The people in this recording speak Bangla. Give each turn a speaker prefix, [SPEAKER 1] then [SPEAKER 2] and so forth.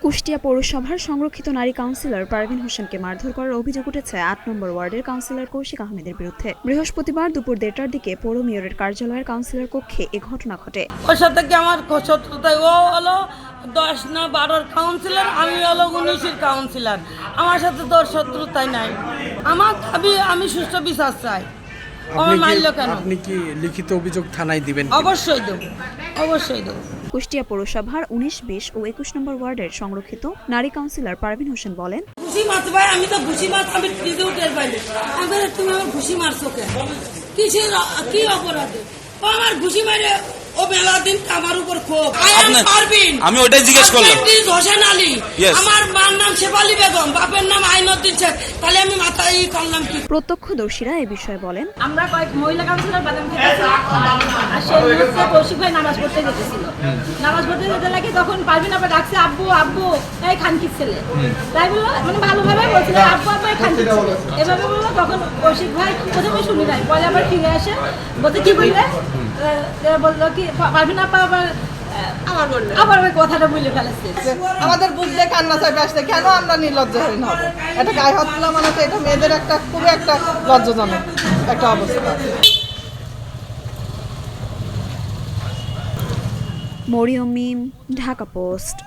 [SPEAKER 1] কুষ্টিয়া পৌরসভার সংরক্ষিত নারী কাউন্সিলর পারভিন হোসেনকে মারধর করার অভিযোগ উঠেছে ৮ নম্বর ওয়ার্ডের কাউন্সিলর কৌশিক আহমেদের বিরুদ্ধে। বৃহস্পতিবার দুপুর ১:৩০টার দিকে পৌর মেয়রের কার্যালয়ের কাউন্সিলর কক্ষে এ ঘটনা ঘটে।
[SPEAKER 2] ওর সাথে কি আমার শত্রুতা? ও হলো ১০ না ১২-র কাউন্সিলর, আমি হলো ১৯-এর কাউন্সিলর। আমার সাথে তোর শত্রুতাই নাই। আমার দাবি আমি সুষ্ঠু বিচার চাই।
[SPEAKER 3] আপনি কি লিখিত অভিযোগ থানায় দিবেন?
[SPEAKER 2] অবশ্যই দেব, অবশ্যই দেব।
[SPEAKER 1] কুষ্টিয়া পৌরসভার ১৯, ২০ ও ২১ নম্বর ওয়ার্ডের সংরক্ষিত নারী কাউন্সিলর পারভিন হোসেন বলেন,
[SPEAKER 2] ঘুষি মারতে ভাই, আমি তো ঘুষি মারতে আমি নিজেও টের পাইনি। এবারে তুমি আমার ঘুষি মারছো কেন? কি অপরাধে? ও আমার ঘুষি মারে ও মেলা দিন আমার উপর ক্ষোভ।
[SPEAKER 4] আমি ওটাই জিজ্ঞেস করলাম।
[SPEAKER 2] হোসেন আলী, আমার মার নাম শেফালি বেগম, বাপের নাম আইনউদ্দিন শেখ। তাহলে আমি মাথায় করলাম কি?
[SPEAKER 1] প্রত্যক্ষদর্শীরা এ বিষয়ে বলেন,
[SPEAKER 5] আমরা কয়েক মহিলা কাউন্সিলর বাদাম খেতেছি, আর সেই মুহূর্তে কৌশিক ভাই নামাজ পড়তে যেতেছিল। নামাজ পড়তে যেতে লাগে তখন পারভিন আপা ডাকছে, আব্বু আব্বু এই খানকির ছেলে। তাই বললো, মানে ভালোভাবে বলছিল আব্বু আব্বু এই খানকির ছেলে এভাবে বললো। তখন কৌশিক ভাই প্রথমে শুনি নাই, পরে আবার ফিরে আসে, বলতে কি বললে, বললো কি পারভিন আপা আবার ওই কথাটা বলে ফেলেছে।
[SPEAKER 6] আমাদের বুঝলে কান্না চাইবে আসছে, কেন আমরা নির্লজ্জহীন হবো? এটা গায়ে হাত তোলা মানে তো এটা মেয়েদের একটা খুবই একটা লজ্জাজনক একটা অবস্থা।
[SPEAKER 1] মরিয়ম মিম, ঢাকা পোস্ট।